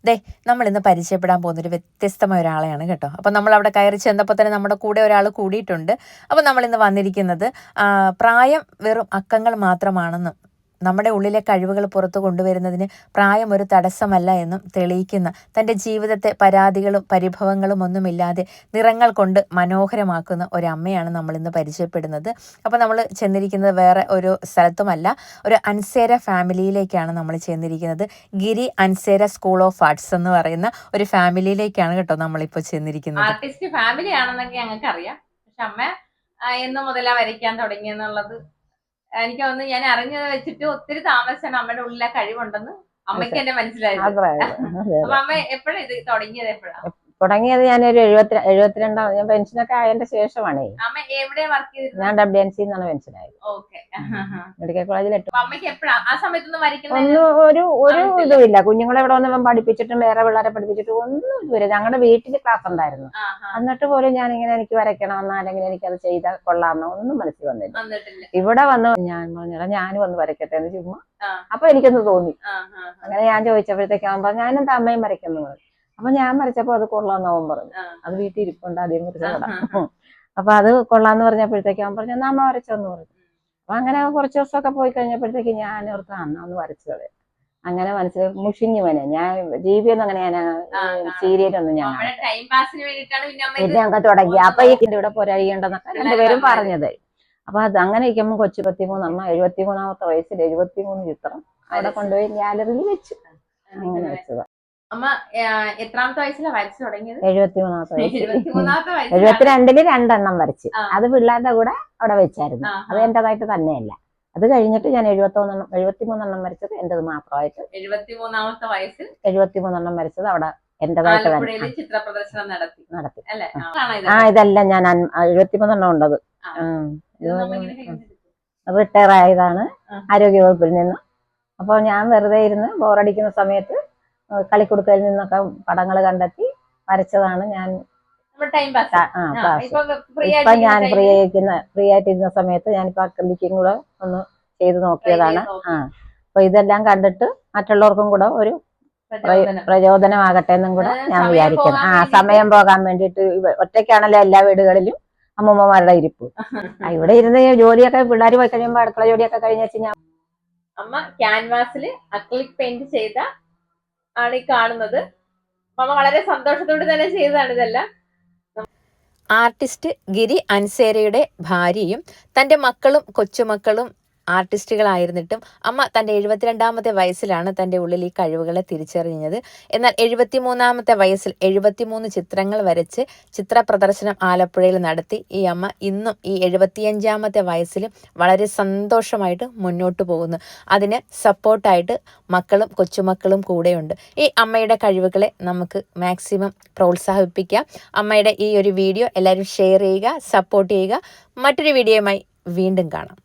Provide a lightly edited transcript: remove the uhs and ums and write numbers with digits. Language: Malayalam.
ദേ നമ്മൾ ഇന്ന് പരിചയപ്പെടാൻ പോകുന്നൊരു വ്യത്യസ്തമായ ഒരാളെയാണ് കേട്ടോ. അപ്പോൾ നമ്മൾ അവിടെ കയറി ചെന്നപ്പോൾ തന്നെ നമ്മുടെ കൂടെ ഒരാൾ കൂടിയിട്ടുണ്ട്. അപ്പോൾ നമ്മൾ ഇന്ന് വന്നിരിക്കുന്നത് പ്രായം വെറും അക്കങ്ങൾ മാത്രമാണെന്നും നമ്മുടെ ഉള്ളിലെ കഴിവുകൾ പുറത്തു കൊണ്ടുവരുന്നതിന് പ്രായം ഒരു തടസ്സമല്ല എന്നും തെളിയിക്കുന്ന തൻ്റെ ജീവിതത്തെ പരാതികളും പരിഭവങ്ങളും ഒന്നുമില്ലാതെ നിറങ്ങൾ കൊണ്ട് മനോഹരമാക്കുന്ന ഒരമ്മയാണ് നമ്മളിന്ന് പരിചയപ്പെടുന്നത്. അപ്പോൾ നമ്മൾ ചെന്നിരിക്കുന്നത് വേറെ ഒരു സ്ഥലത്തുമല്ല, ഒരു അൻസേര ഫാമിലിയിലേക്കാണ് നമ്മൾ ചെന്നിരിക്കുന്നത്. ഗിരി അൻസേര സ്കൂൾ ഓഫ് ആർട്സ് എന്ന് പറയുന്ന ഒരു ഫാമിലിയിലേക്കാണ് കേട്ടോ നമ്മളിപ്പോൾ ചെന്നിരിക്കുന്നത്. ആർട്ടിസ്റ്റ് ഫാമിലി ആണെന്നൊക്കെ ഞങ്ങൾക്ക് അറിയാം, പക്ഷെ അമ്മ എന്ന് മുതലാ വരയ്ക്കാൻ തുടങ്ങിയെന്നുള്ളത് എനിക്ക് തോന്നുന്നു ഞാൻ അറിഞ്ഞത് വെച്ചിട്ട് ഒത്തിരി താമസിച്ചാണ് അമ്മയുടെ ഉള്ളിലെ കഴിവുണ്ടെന്ന് അമ്മയ്ക്ക് എന്നെ മനസ്സിലായത്. അപ്പൊ അമ്മ എപ്പോഴാണ് ഇത് തുടങ്ങിയത്? തുടങ്ങിയത് ഞാനൊരു 72 ഞാൻ പെൻഷനൊക്കെ ആയതിന്റെ ശേഷമാണ്. അമ്മ എവിടെ വർക്ക് ചെയ്തത്? ഞാൻ WNC എന്നാണ് പെൻഷനായത്. മെഡിക്കൽ കോളേജിൽ. അമ്മയ്ക്ക് എപ്പോഴാ ആ സമയത്തൊന്നും ഒരു ഇതുമില്ല. കുഞ്ഞുങ്ങളെ ഇവിടെ വന്ന് വരപ്പിച്ചിട്ടും വേറെ പിള്ളേരെ പഠിപ്പിച്ചിട്ടും ഒന്നും ഇതുവരെ. ഞങ്ങളുടെ വീട്ടിൽ ക്ലാസ് ഉണ്ടായിരുന്നു, എന്നിട്ട് പോലും ഞാനിങ്ങനെ എനിക്ക് വരയ്ക്കണമെന്നോ അല്ലെങ്കിൽ എനിക്കത് ചെയ്താൽ കൊള്ളാമെന്നോ ഒന്നും മനസ്സിൽ വന്നില്ല. ഇവിടെ വന്ന് ഞാൻ പറഞ്ഞാൽ ഞാനും ഒന്ന് വരയ്ക്കട്ടെ എന്ന് ചുമ്മാ അപ്പൊ എനിക്കൊന്ന് തോന്നി. അങ്ങനെ ഞാൻ ചോദിച്ചപ്പോഴത്തേക്കാവുമ്പോ ഞാനെന്താ അമ്മയും വരയ്ക്കുന്നു. അപ്പൊ ഞാൻ വരച്ചപ്പോ അത് കൊള്ളാന്നവൻ പറഞ്ഞു. അത് വീട്ടിൽ ഇരിപ്പുണ്ട്, ആദ്യം വരച്ചതാ. അപ്പൊ അത് കൊള്ളാന്ന് പറഞ്ഞപ്പോഴത്തേക്ക് അവൻ പറഞ്ഞു അമ്മ വരച്ചോന്ന് പറഞ്ഞു. അപ്പൊ അങ്ങനെ കുറച്ച് ദിവസമൊക്കെ പോയി കഴിഞ്ഞപ്പോഴത്തേക്ക് ഞാൻ ഓർത്ത് ഒന്ന് വരച്ചു കളയാം. അങ്ങനെ മനസ്സിലായി മുഷിഞ്ഞു പോനെ. ഞാൻ ജീവിയൊന്നും അങ്ങനെ ഞാൻ സീരിയലൊന്നും ഞാൻ പിന്നെ അങ്ങ് തുടങ്ങി. അപ്പൊ ഇതിന്റെ ഇവിടെ പോരാഴിയുണ്ടെന്നൊക്കെ രണ്ടുപേരും പറഞ്ഞത്. അപ്പൊ അത് അങ്ങനെ ഇരിക്കുമ്പോൾ കൊച്ചു 73 73ാമത്തെ വയസ്സിൽ 73 ചിത്രം അവിടെ കൊണ്ടുപോയി ഗാലറിയിൽ വെച്ചു. അങ്ങനെ വെച്ചതാ. അമ്മ എത്രാമത്തെ വയസ്സിലാണ് വരച്ചു തുടങ്ങിയത്? 73ാമത്തെ വയസ്സിൽ. 72ല് 2 എണ്ണം വരച്ച്. അത് പിള്ളേരുടെ കൂടെ അവിടെ വെച്ചായിരുന്നു. അത് എന്റേതായിട്ട് തന്നെയല്ല. അത് കഴിഞ്ഞിട്ട് ഞാൻ 73 എണ്ണം വരച്ചത് എന്റേത് മാത്രമായിട്ട്. 73ാമത്തെ വയസ്സിൽ 73 എണ്ണം വരച്ചത് അവിടെ എന്റേതായിട്ട് തന്നെ ചിത്ര പ്രദർശനം നടത്തി. ഇതെല്ലാം ഞാൻ 73 എണ്ണം ഉണ്ടത്. റിട്ടയർ ആയതാണ് ആരോഗ്യവകുപ്പിൽ നിന്ന്. അപ്പൊ ഞാൻ വെറുതെ ഇരുന്ന് ബോറടിക്കുന്ന സമയത്ത് കളിക്കുടുക്കയിൽ നിന്നൊക്കെ പടങ്ങൾ കണ്ടെത്തി വരച്ചതാണ് ഞാൻ. ഇപ്പൊ ഞാൻ ഫ്രീ ആയിട്ടിരുന്ന സമയത്ത് ഞാനിപ്പോ അക്രലിക്കും കൂടെ ഒന്ന് ചെയ്ത് നോക്കിയതാണ്. അപ്പൊ ഇതെല്ലാം കണ്ടിട്ട് മറ്റുള്ളവർക്കും കൂടെ ഒരു പ്രചോദനമാകട്ടെ എന്നും കൂടെ ഞാൻ വിചാരിക്കുന്നു. സമയം പോകാൻ വേണ്ടിയിട്ട് ഒറ്റയ്ക്കാണല്ലോ എല്ലാ വീടുകളിലും അമ്മൂമ്മമാരുടെ ഇരിപ്പ്. ഇവിടെ ഇരുന്ന് ജോലിയൊക്കെ പിള്ളേർ പോയി കഴിയുമ്പോ അടുക്കള ജോലിയൊക്കെ കഴിഞ്ഞ ഞാൻ അമ്മ ക്യാൻവാസിൽ അക്രിലിക് പെയിന്റ് ചെയ്ത ആണ് ഈ കാണുന്നത്. അമ്മ വളരെ സന്തോഷത്തോടെ തന്നെ ചെയ്തതാണ് ഇതെല്ലാം. ആർട്ടിസ്റ്റ് ഗിരി അൻസേരയുടെ ഭാര്യയും തൻ്റെ മക്കളും കൊച്ചുമക്കളും ആർട്ടിസ്റ്റുകളായിരുന്നിട്ടും അമ്മ തൻ്റെ 72ാമത്തെ വയസ്സിലാണ് തൻ്റെ ഉള്ളിൽ ഈ കഴിവുകളെ തിരിച്ചറിഞ്ഞത്. എന്നാൽ 73ാമത്തെ വയസ്സിൽ 73 ചിത്രങ്ങൾ വരച്ച് ചിത്ര പ്രദർശനം ആലപ്പുഴയിൽ നടത്തി ഈ അമ്മ ഇന്നും ഈ 75ാമത്തെ വയസ്സിലും വളരെ സന്തോഷമായിട്ട് മുന്നോട്ട് പോകുന്നു. അതിന് സപ്പോർട്ടായിട്ട് മക്കളും കൊച്ചുമക്കളും കൂടെയുണ്ട്. ഈ അമ്മയുടെ കഴിവുകളെ നമുക്ക് മാക്സിമം പ്രോത്സാഹിപ്പിക്കാം. അമ്മയുടെ ഈ ഒരു വീഡിയോ എല്ലാവരും ഷെയർ ചെയ്യുക, സപ്പോർട്ട് ചെയ്യുക. മറ്റൊരു വീഡിയോയുമായി വീണ്ടും കാണാം.